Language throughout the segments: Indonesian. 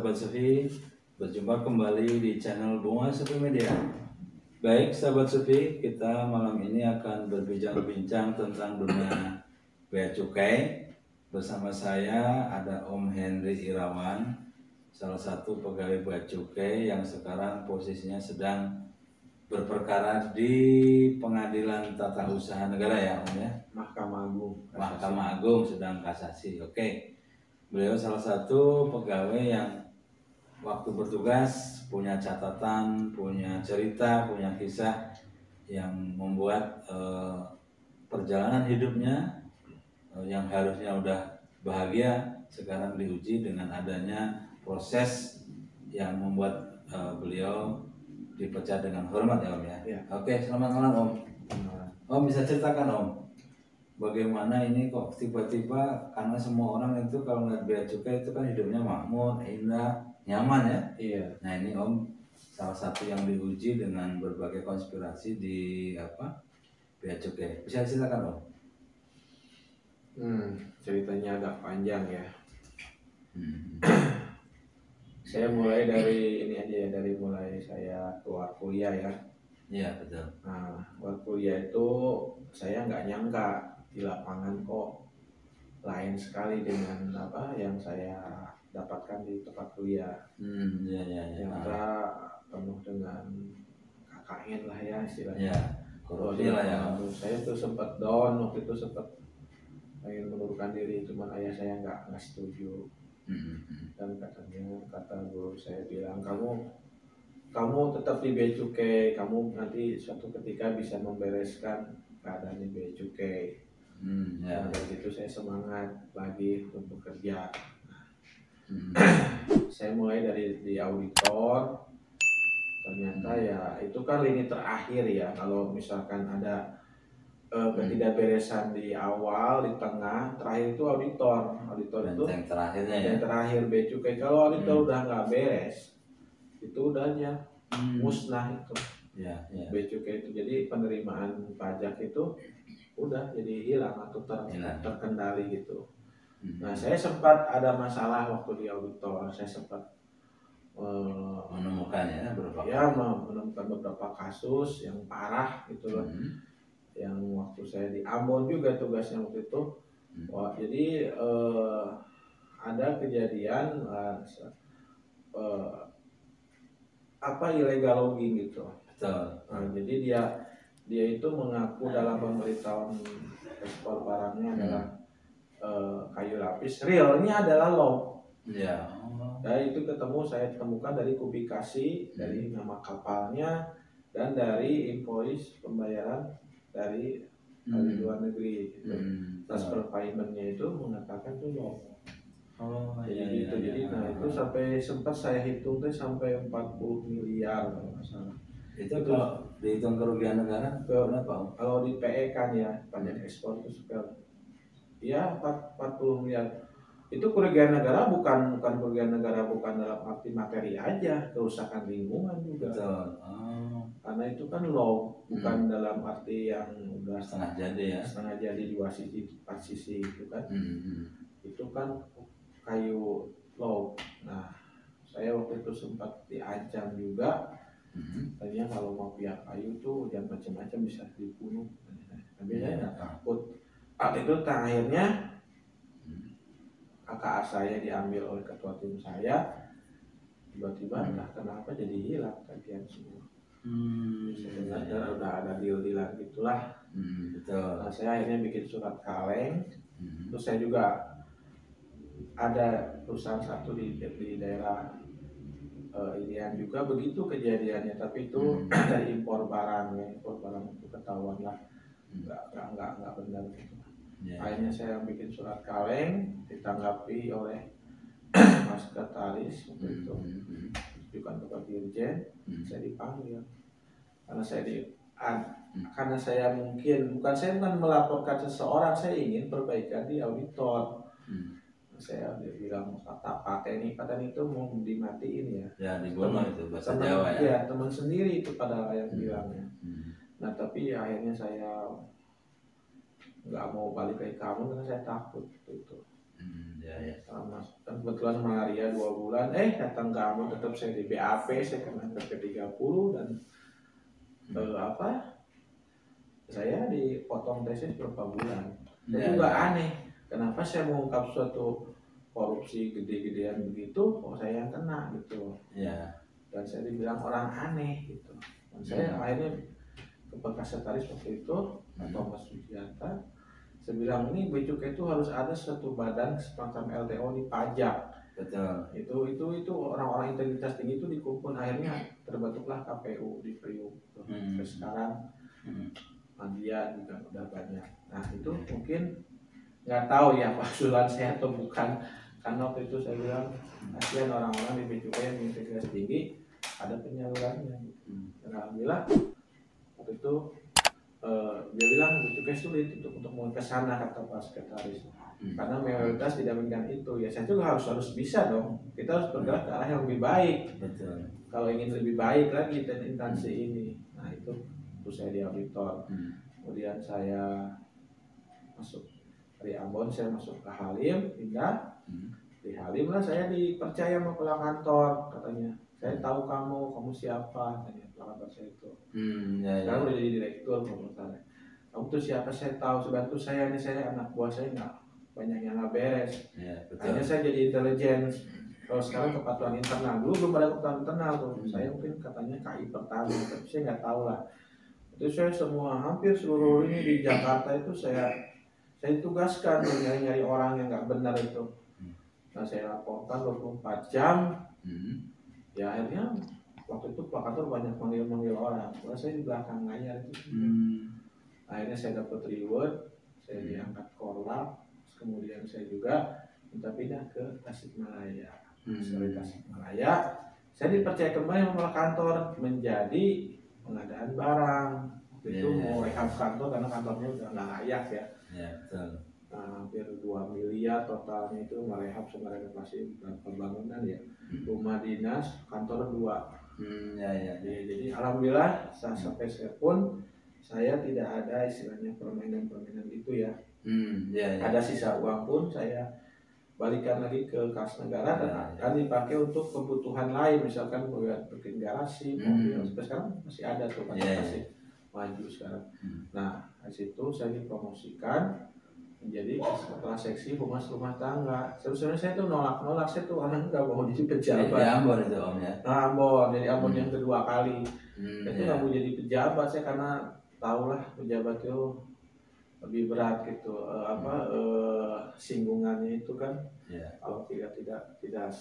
sahabat Sufi, berjumpa kembali di channel Bunga Sufi Media. Baik sahabat Sufi, kita malam ini akan berbincang tentang dunia bea cukai. Bersama saya ada Om Henry Irawan, salah satu pegawai bea cukai yang sekarang posisinya sedang berperkara di Pengadilan Tata Usaha Negara ya Om ya? Mahkamah Agung. Mahkamah Agung sedang kasasi. Oke. Beliau salah satu pegawai yang waktu bertugas punya catatan, punya cerita, punya kisah yang membuat perjalanan hidupnya yang harusnya udah bahagia sekarang diuji dengan adanya proses yang membuat beliau dipecat dengan hormat ya Om ya. Ya. Oke, selamat malam Om. Om bisa ceritakan Om, bagaimana ini kok tiba-tiba, karena semua orang itu kalau ngeliat bea cukai itu kan hidupnya makmur, indah, nyaman ya. Iya. Nah ini Om salah satu yang diuji dengan berbagai konspirasi di bea cukai. Bisa ceritakan Om? Ceritanya agak panjang ya. Saya mulai dari ini aja ya, dari mulai saya keluar kuliah ya. Iya betul. Nah, keluar kuliah itu saya nggak nyangka di lapangan kok lain sekali dengan apa yang saya dapatkan di tempat kuliah. Iya. Yang kita penuh dengan KKN lah ya istilahnya. Iya. Korupsi lah ya. Saya tuh sempat down waktu itu, sempat pengen mengundurkan diri, cuman ayah saya nggak setuju. Dan kata guru saya bilang, kamu tetap di bea cukai, kamu nanti suatu ketika bisa membereskan keadaan di bea cukai. Ya. Dari itu saya semangat lagi untuk bekerja. Saya mulai dari di auditor. Ternyata ya itu kan lini terakhir ya, kalau misalkan ada ketidakberesan di awal, di tengah, terakhir itu auditor itu yang terakhirnya ya. Yang terakhir bea cukai. Kalau auditor udah nggak beres, itu udah aja musnah itu. Ya. Bea cukai itu, jadi penerimaan pajak itu udah jadi hilang atau terkendali gitu. Nah saya sempat ada masalah waktu di auditor, saya sempat menemukan beberapa kasus yang parah gitu loh. Yang waktu saya di Ambon juga tugasnya waktu itu. Jadi ada kejadian illegal logging gitu. Nah, jadi dia itu mengaku dalam pemberitahuan ekspor barangnya adalah kayu lapis, realnya adalah log. Ya. Dan itu saya temukan dari publikasi, dari nama kapalnya, dan dari invoice pembayaran dari luar negeri gitu. Transfer paymentnya itu mengatakan itu log. Jadi itu sampai sempat saya hitung tuh sampai 40 miliar kalau nggak salah. Itu kalau dihitung kerugian negara berapa? Kalau di PE kan ya, pajak ekspor itu sekitar ya 40 miliar. Itu kerugian negara bukan kerugian negara bukan dalam arti materi aja, kerusakan lingkungan juga. Betul. Karena itu kan log, bukan dalam arti yang udah setengah jadi ya. Setengah jadi 2 sisi, 4 sisi itu kan. Itu kan kayu log. Nah, saya waktu itu sempat diancam juga. Tadinya kalau mau pihak kayu tuh jangan macam-macam, bisa dibunuh. Tapi saya nggak takut. Itu akhirnya KKA saya diambil oleh ketua tim saya. Tiba-tiba entah kenapa jadi hilang kajian semua. Sebenarnya udah ada deal-dealan gitulah. Betul. Nah, saya akhirnya bikin surat kaleng. Terus saya juga ada perusahaan satu di daerah Irian juga begitu kejadiannya, tapi itu dari impor barang ya, impor barang itu ketahuan lah nggak benar gitu. Akhirnya saya bikin surat kaleng, ditanggapi oleh Mas Sekretaris waktu itu, juga kepada Dirjen. Saya dipanggil karena saya bukan melaporkan seseorang, saya ingin perbaikan di auditor. Saya bilang paten itu mau dimatiin ya. Ya dibunuh itu bahasa Jawa ya. Iya, teman sendiri itu pada yang bilangnya. Nah tapi akhirnya saya nggak mau balik ke kamu karena saya takut itu. Ya. Dan kebetulan malaria 2 bulan, datang ke Ambon tetap saya di BAP, saya kena ke-30 dan saya dipotong tesis berapa bulan. Saya juga aneh, kenapa saya mengungkap suatu korupsi gede-gedean begitu, kok saya yang kena gitu. Dan saya dibilang orang aneh gitu. Dan saya akhirnya ke bekas sekretaris waktu itu, atau Mas Sujianta, saya bilang ini bea cukai itu harus ada suatu badan semacam LTO di pajak. Betul. Itu orang-orang integritas tinggi itu dikumpul, akhirnya terbentuklah KPU di Priuk. Sekarang media juga udah banyak. Nah itu mungkin nggak tahu ya usulan saya atau bukan, karena waktu itu saya bilang kasihan orang-orang di bea cukai yang integritas tinggi ada penyalurannya. Dan alhamdulillah waktu itu dia bilang bea cukai sulit untuk mau ke sana, kata Pak Sekretaris, karena mayoritas tidak menginginkan itu. Ya saya juga harus bisa dong, kita harus bergerak ke arah yang lebih baik. Betul. Kalau ingin lebih baik lagi dan instansi ini. Nah itu saya di auditor. Kemudian saya masuk dari Ambon, saya masuk ke Halim, pindah. Di Halim lah saya dipercaya sama kepala kantor, katanya saya tahu kamu siapa, tanya kepala kantor saya itu. Sekarang udah jadi direktur kalau saya. Kamu tuh siapa, saya tahu, bantu saya nih, saya anak buah saya nggak banyak yang nggak beres. Hanya saya jadi intelijen. Kalau sekarang kepatuhan internal, dulu belum ada kepatuhan internal tuh. Saya mungkin katanya KI pertama, tapi saya nggak tahu lah. Itu saya semua hampir seluruh ini di Jakarta itu saya tugaskan nyari orang yang nggak benar itu. Nah saya laporkan 24 jam. Ya akhirnya waktu itu Pak Kantor banyak manggil orang. Karena saya di belakang layar itu. Akhirnya saya dapat reward, saya diangkat korlap. Kemudian saya juga minta pindah ke Tasikmalaya. Dari Tasikmalaya, saya dipercaya kembali sama kantor menjadi pengadaan barang. Itu mau rehab kantor karena kantornya udah nggak layak ya. Betul. Hampir 2 miliar totalnya itu merehab sama renovasi pembangunan ya. Rumah dinas, kantor 2. Jadi alhamdulillah sampai sekarang saya tidak ada istilahnya permainan itu ya. Ada sisa uang pun saya balikan lagi ke kas negara dan akan dipakai untuk kebutuhan lain, misalkan buat bikin garasi, mobil. Sampai sekarang masih ada tuh, masih maju sekarang. Nah di situ saya dipromosikan menjadi kepala seksi humas rumah tangga. Sebenarnya saya tuh nolak, saya tuh orang nggak mau jadi pejabat. Di Ambon itu Om ya? Ambon, jadi Ambon yang kedua kali. Saya tuh nggak mau jadi pejabat, saya karena tahulah pejabat itu lebih berat gitu, singgungannya itu kan. Kalau tidak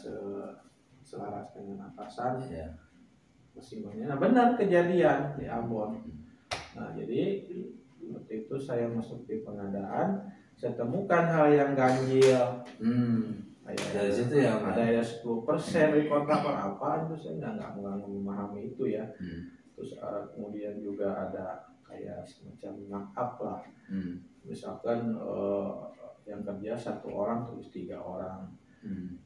selaras dengan atasan, singgungannya. Nah benar kejadian di Ambon. Nah jadi waktu itu saya masuk di pengadaan, saya temukan hal yang ganjil. Dari situ ya ada 10% dari kontrak apa itu saya nggak memahami itu ya. Terus kemudian juga ada kayak semacam markup lah. Misalkan yang kerja 1 orang terus 3 orang,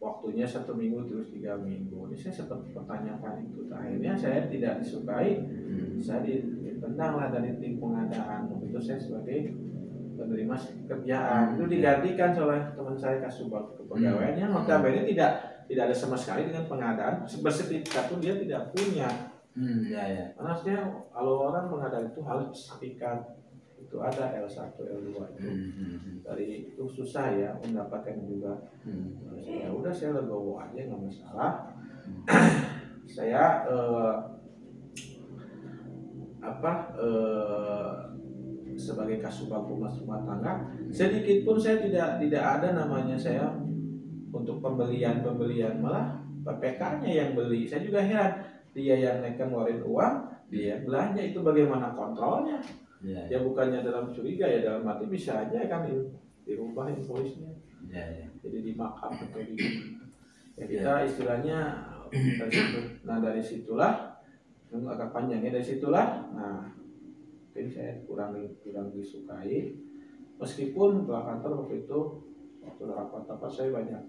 waktunya 1 minggu terus 3 minggu. Ini saya sempat pertanyakan itu. Akhirnya saya tidak disukai, saya ditendang lah dari tim pengadaan. Itu saya sebagai penerima kerjaan itu digantikan oleh teman saya Kasubag kepegawaiannya. Notabene tidak ada sama sekali dengan pengadaan, bersertifikat pun dia tidak punya. Karena sebenarnya kalau orang pengadaan itu harus sertifikat, itu ada L1, L2 itu. Dari itu susah ya mendapatkan juga. Ya udah saya legowo aja, nggak masalah. Saya sebagai Kasubag Humas Rumah Tangga, sedikit pun saya tidak ada namanya saya untuk pembelian, malah PPK-nya yang beli. Saya juga heran, dia yang ngeluarin uang, dia belanja, itu bagaimana kontrolnya? Ya bukannya dalam curiga ya, dalam arti bisa aja kan dirubah invoice-nya. Jadi dimakap atau kita istilahnya dari situ. Nah dari situlah agak panjangnya, dari situlah mungkin saya kurang disukai, meskipun kepala kantor waktu itu waktu rapat saya banyak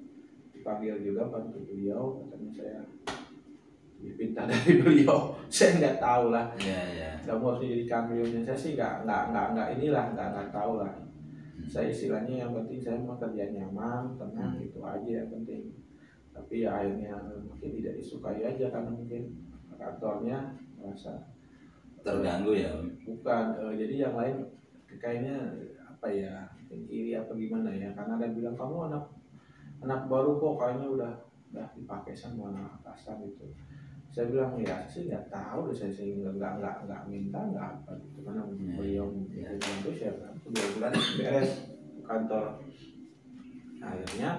dipanggil juga bantu beliau, katanya saya dipinta dari beliau. Saya nggak tahu lah. Kamu harus jadi kamionnya, saya sih nggak tahu lah. Saya istilahnya yang penting saya mau kerja nyaman, tenang, itu aja yang penting. Tapi ya akhirnya mungkin tidak disukai aja karena mungkin kantornya merasa Terganggu ya. bukan, jadi yang lain kayaknya apa ya, mungkin iri apa gimana ya, karena ada yang bilang kamu anak anak baru kok kayaknya udah dipakai sama atasan gitu. Saya bilang ya sih nggak tahu deh, saya sih nggak minta nggak apa gitu, karena beliau bilang tuh saya bilang 2 bulan beres kantor. Akhirnya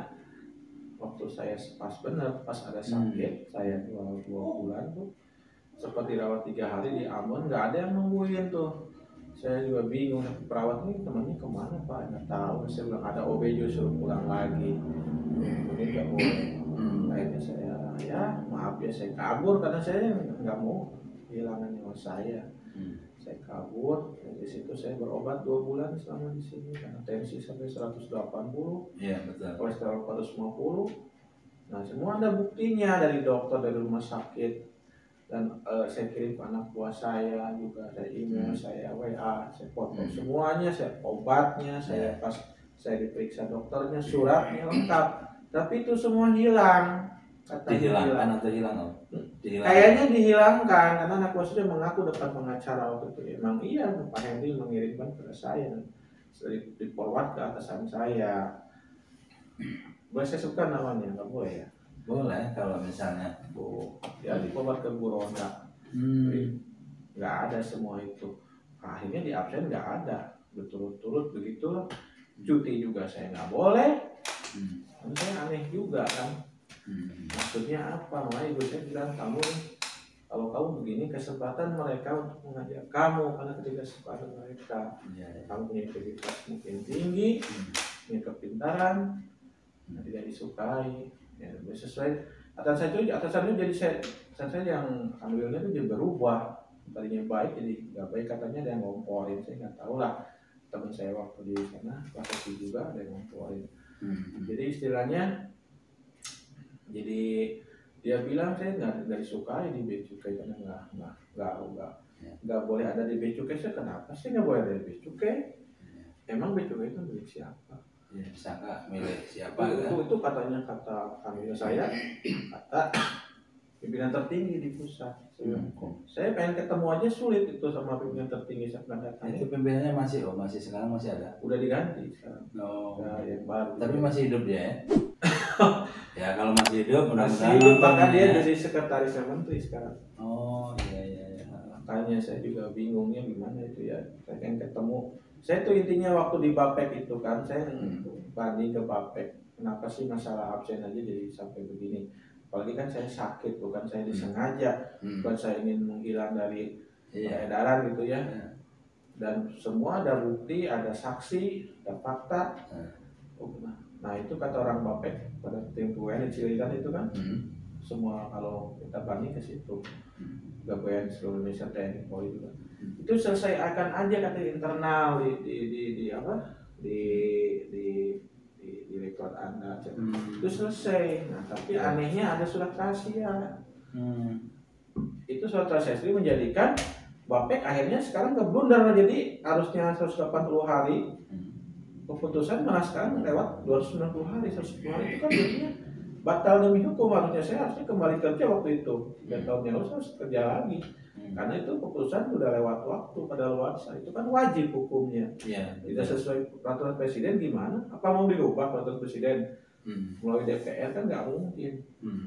waktu saya pas ada sakit, saya 2 bulan tuh seperti rawat 3 hari di Ambon, nggak ada yang nungguin tuh. Saya juga bingung, perawat ini temannya kemana Pak, nggak tahu. Saya bilang ada OB justru pulang lagi, mungkin nggak boleh. Akhirnya saya ya maaf ya, saya kabur karena saya nggak mau kehilangan nyawa saya. Saya kabur dari situ, saya berobat 2 bulan selama di sini karena tensi sampai 180, kolesterol 450. Nah semua ada buktinya dari dokter, dari rumah sakit, dan saya kirim ke anak buah saya juga, saya email, saya WA, saya foto semuanya, saya obatnya, saya pas saya diperiksa dokternya, suratnya lengkap, tapi itu semua hilang. Dihilangkan atau hilang? Kayaknya dihilangkan karena anak buah saya mengaku depan pengacara waktu itu, emang iya Pak Henry mengirimkan ke saya, di forward ke atasan saya. Boleh saya sebutkan namanya, nggak boleh ya? Boleh kalau misalnya ya di forward ke Bu Ronda. Nggak ada semua itu. Akhirnya di absen nggak ada, berturut-turut begitu. Cuti juga saya nggak boleh. Saya aneh juga kan. Maksudnya apa? Makanya ibu saya bilang, kamu kalau kamu begini, kesempatan mereka untuk mengajar kamu, karena ketika kesempatan mereka, kamu punya integritas mungkin tinggi, punya kepintaran, tidak disukai. Ya, sesuai atasan itu jadi saya yang ambilnya itu jadi berubah, tadinya baik jadi nggak baik, katanya ada yang ngomporin, saya nggak tahu lah. Teman saya waktu di sana praktek juga ada yang ngomporin. Jadi istilahnya, jadi dia bilang saya nggak disukai di bea cukai karena nggak boleh ada di bea cukai. Saya kenapa sih nggak boleh ada di bea cukai? Emang bea cukai itu milik siapa? Ya, sangka milik siapa itu katanya, kata kami saya, kata pimpinan tertinggi di pusat. Saya pengen ketemu aja sulit itu sama pimpinan tertinggi saat datang. Itu pimpinannya masih sekarang masih ada? Udah diganti sekarang. Yang baru. Tapi masih hidup dia ya? Ya kalau masih hidup mudah-mudahan. Maka dia jadi sekretarisnya menteri sekarang. Oh iya. Makanya saya juga bingungnya gimana itu ya. Saya pengen ketemu. Saya tuh intinya waktu di Bapek itu kan, saya banding ke Bapek. Kenapa sih masalah absen aja jadi sampai begini? Apalagi kan saya sakit, bukan saya disengaja, bukan saya ingin menghilang dari peredaran gitu ya. Dan semua ada bukti, ada saksi, ada fakta. Nah itu kata orang Bapek pada tempo di Cililitan itu kan, semua kalau kita banding ke situ, gabungan seluruh Indonesia TNI Polri itu kan, itu selesai akan aja kata internal di rekod Anda, itu selesai. Nah tapi anehnya ada surat rahasia. Itu surat rahasia itu menjadikan Bapek akhirnya sekarang keblunder, jadi harusnya 180 hari keputusan malah sekarang lewat 290 hari. 110 hari itu kan jadinya batal demi hukum. Harusnya saya harusnya kembali kerja waktu itu 3 tahun yang lalu, saya harus kerja lagi karena itu keputusan udah lewat waktu kadaluarsa. Itu kan wajib hukumnya. Tidak sesuai peraturan presiden gimana? Apa mau dirubah peraturan presiden melalui DPR? Kan nggak mungkin.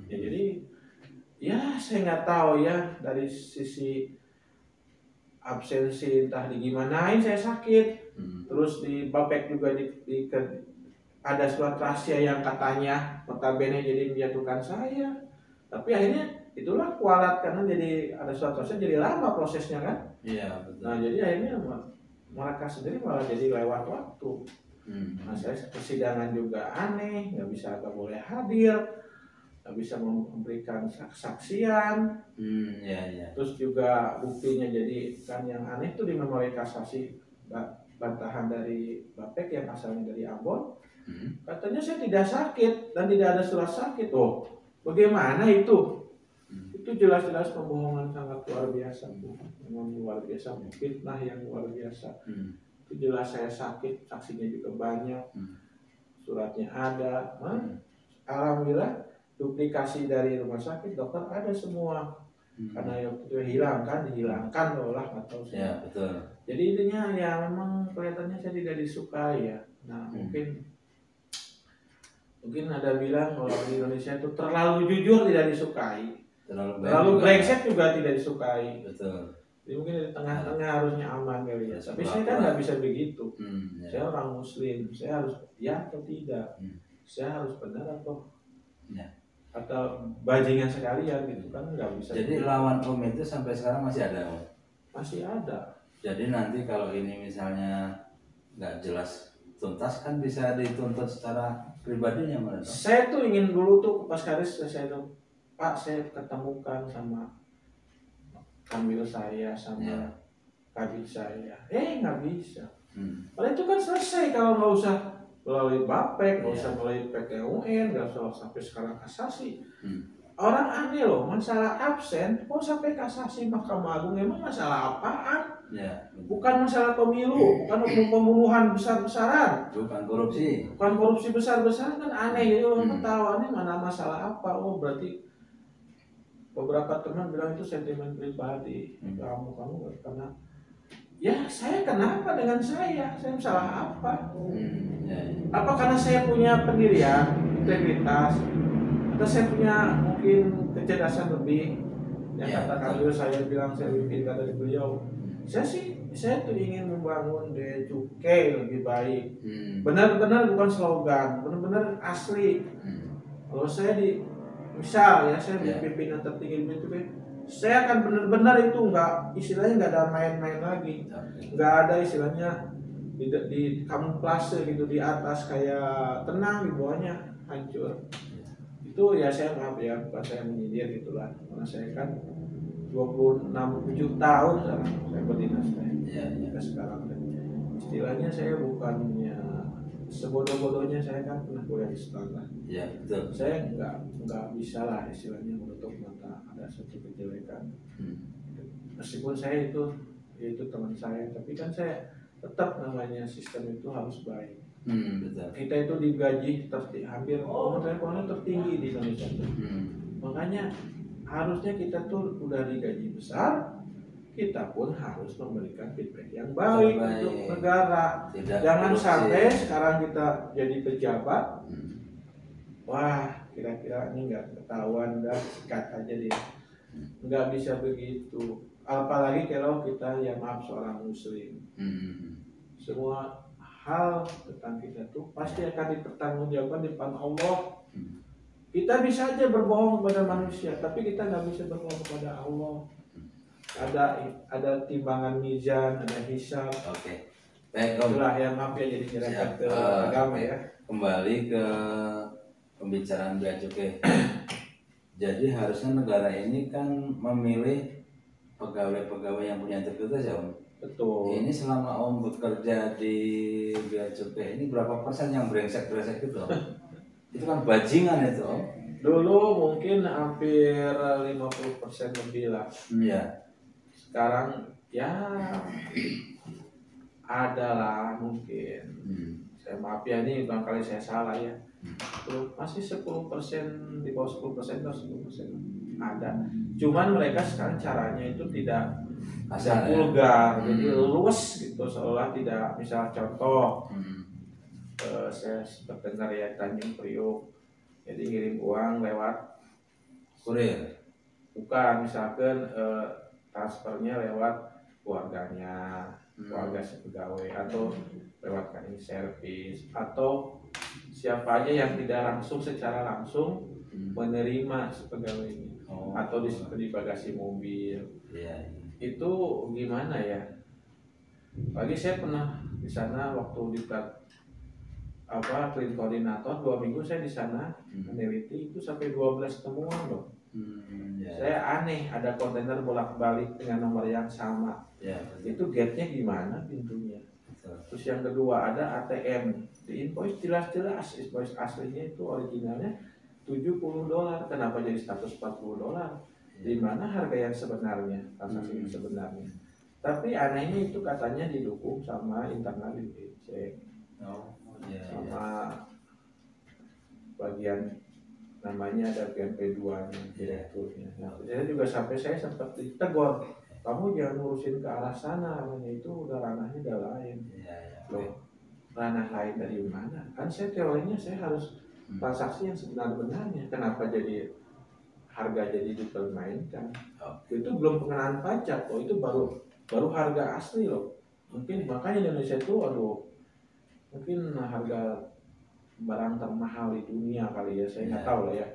Ya, jadi ya saya nggak tahu ya, dari sisi absensi entah digimanain, saya sakit. Terus di Bapek juga ada surat rahasia yang katanya notabene jadi menjatuhkan saya. Tapi akhirnya itulah kualat, karena jadi ada surat rahasia jadi lama prosesnya kan. Iya betul. Nah jadi akhirnya mereka sendiri malah jadi lewat waktu. Nah saya persidangan juga aneh, nggak boleh hadir, nggak bisa memberikan kesaksian. Terus juga buktinya jadi kan yang aneh itu di memori kasasi bantahan dari Bapek yang asalnya dari Ambon, katanya saya tidak sakit dan tidak ada surat sakit. Oh, bagaimana itu? Itu jelas-jelas pembohongan sangat luar biasa, memang luar biasa, fitnah yang luar biasa. itu jelas saya sakit, saksinya juga banyak, suratnya ada. Alhamdulillah duplikasi dari rumah sakit dokter ada semua. Karena itu dihilangkan lah atau ya betul. Jadi intinya ya memang kelihatannya saya tidak disukai ya. Nah mungkin ada bilang kalau di Indonesia itu terlalu jujur tidak disukai, terlalu brengsek juga tidak disukai. Betul. Jadi mungkin di tengah-tengah harusnya aman kali ya. Tapi saya kan nggak bisa begitu. Saya orang Muslim, saya harus ya atau tidak, saya harus benar atau bajingan sekalian gitu kan nggak bisa. Jadi lawan Om itu sampai sekarang masih ada Om? Masih ada. Jadi nanti kalau ini misalnya nggak jelas tuntas kan bisa dituntut secara pribadinya mana? Saya tuh ingin dulu tuh pas Karis saya tuh Pak saya ketemukan sama kamil saya sama kabit saya, nggak bisa. Padahal itu kan selesai kalau nggak usah melalui Bapek, nggak usah melalui PT UN, nggak usah sampai sekarang kasasi. Orang aneh loh, masalah absen kok sampai kasasi Mahkamah Agung, emang masalah apaan? Bukan masalah pemilu, bukan pembunuhan besar-besaran, bukan korupsi besar-besaran kan aneh ya. Orang ketawa ini mana masalah apa? Oh berarti beberapa teman bilang itu sentimen pribadi. Kamu karena ya saya kenapa dengan saya salah apa? Apa karena saya punya pendirian, integritas, atau saya punya mungkin kecerdasan lebih? Yang kata Kamil saya bilang saya lebih pintar dari beliau. Saya tuh ingin membangun Bea Cukai lebih baik. Benar-benar bukan slogan, benar-benar asli. Kalau saya misal ya saya di pimpinan tertinggi Bea Cukai, saya akan benar-benar itu istilahnya nggak ada main-main lagi, nggak ada istilahnya di kamuflase gitu, di atas kayak tenang, di bawahnya hancur. Itu ya saya maaf ya, bukan saya menyindir gitulah, karena saya kan 27 tahun saya berdinas sekarang. Istilahnya saya bukannya sebodoh-bodohnya, saya kan pernah kuliah di sekolah. Saya nggak bisa lah istilahnya menutup mata ada satu kejelekan. Meskipun saya itu teman saya, tapi kan saya tetap namanya sistem itu harus baik. Kita itu digaji hampir tertinggi di Indonesia. Makanya harusnya kita tuh udah digaji besar, kita pun harus memberikan feedback yang baik untuk negara. Jangan sampai sekarang kita jadi pejabat, wah kira-kira ini nggak ketahuan, dah sikat aja dia. Nggak bisa begitu. Apalagi kalau kita yang maaf seorang Muslim. Semua hal tentang kita tuh pasti akan dipertanggungjawabkan di depan Allah. Kita bisa aja berbohong kepada manusia, tapi kita nggak bisa berbohong kepada Allah. Ada timbangan mizan, ada hisab. Baik, itulah yang maaf ya jadi nyerempet ke agama ya. Kembali ke pembicaraan Bea Cukai. Jadi harusnya negara ini kan memilih pegawai-pegawai yang punya integritas ya Om. Betul. Ini selama Om bekerja di Bea Cukai ini berapa persen yang brengsek-brengsek itu Om? Itu kan bajingan itu Om. Dulu mungkin hampir 50% lebih lah. Sekarang ya ada lah mungkin. Saya maaf ya, ini barangkali saya salah ya. Masih 10%, di bawah 10% atau 10% ada. Cuman mereka sekarang caranya itu tidak vulgar, jadi luwes gitu, seolah tidak. Misal contoh, saya sempat dengar ya Tanjung Priok, jadi ngirim uang lewat kurir. Bukan, misalkan transfernya lewat keluarganya, keluarga si pegawai, atau lewat cleaning service, atau siapa aja yang tidak langsung secara langsung menerima si pegawai ini, atau di bagasi mobil. Itu gimana ya? Lagi saya pernah di sana waktu di clean koordinator 2 minggu saya di sana meneliti, itu sampai 12 temuan loh. Saya aneh, ada kontainer bolak-balik dengan nomor yang sama. Itu gate-nya gimana pintunya? Terus yang kedua ada ATM, di invoice jelas-jelas invoice aslinya itu originalnya $70, kenapa jadi $140? Di mana harga yang sebenarnya, transaksi yang sebenarnya? Tapi anehnya itu katanya didukung sama internal IPC. Iya, sama bagian namanya ada PMP2-nya, direkturnya. Nah, saya juga saya sempat ditegur, kamu jangan ngurusin ke arah sana, namanya itu udah ranahnya udah lain. Loh, ranah lain dari mana? Kan saya teorinya saya harus transaksi yang sebenar-benarnya. Kenapa jadi harga jadi dipermainkan? Itu belum pengenaan pajak, itu baru harga asli loh. Mungkin makanya Indonesia itu mungkin harga barang termahal di dunia kali ya, saya nggak tahu lah ya.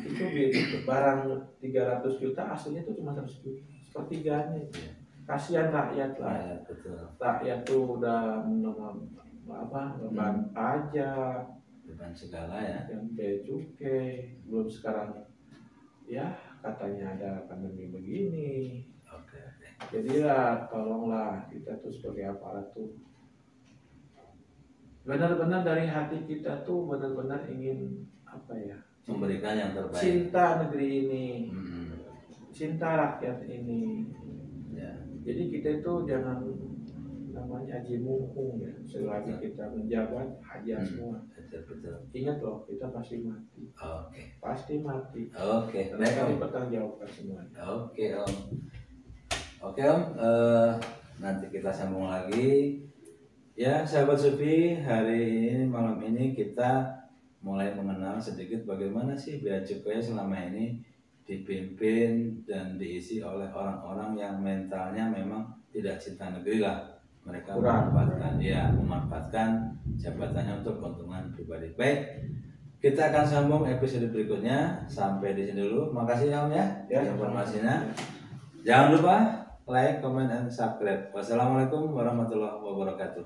Itu barang 300 juta aslinya itu cuma 100 juta, sepertiganya. Kasihan rakyat lah. Rakyat tuh udah beban pajak, beban segala ya, dan bea cukai, belum sekarang ya katanya ada pandemi begini. Jadi ya tolonglah kita tuh sebagai aparat tuh benar-benar dari hati kita tuh benar-benar ingin apa ya, memberikan yang terbaik, cinta negeri ini, cinta rakyat ini ya. Jadi kita itu jangan namanya aji mumpung ya, selagi kita menjabat aja semua. Betul. Ingat loh, kita pasti mati. Pasti mati. Mereka dipertanggungjawabkan semua. Om, nanti kita sambung lagi. Ya, sahabat Sufi, hari ini malam ini kita mulai mengenal sedikit bagaimana sih bea cukai selama ini dipimpin dan diisi oleh orang-orang yang mentalnya memang tidak cinta negeri lah. Mereka memanfaatkan jabatannya untuk keuntungan pribadi. Baik, kita akan sambung episode berikutnya. Sampai di sini dulu. Makasih Om ya informasinya. Jangan lupa like, comment, and subscribe. Wassalamualaikum warahmatullahi wabarakatuh.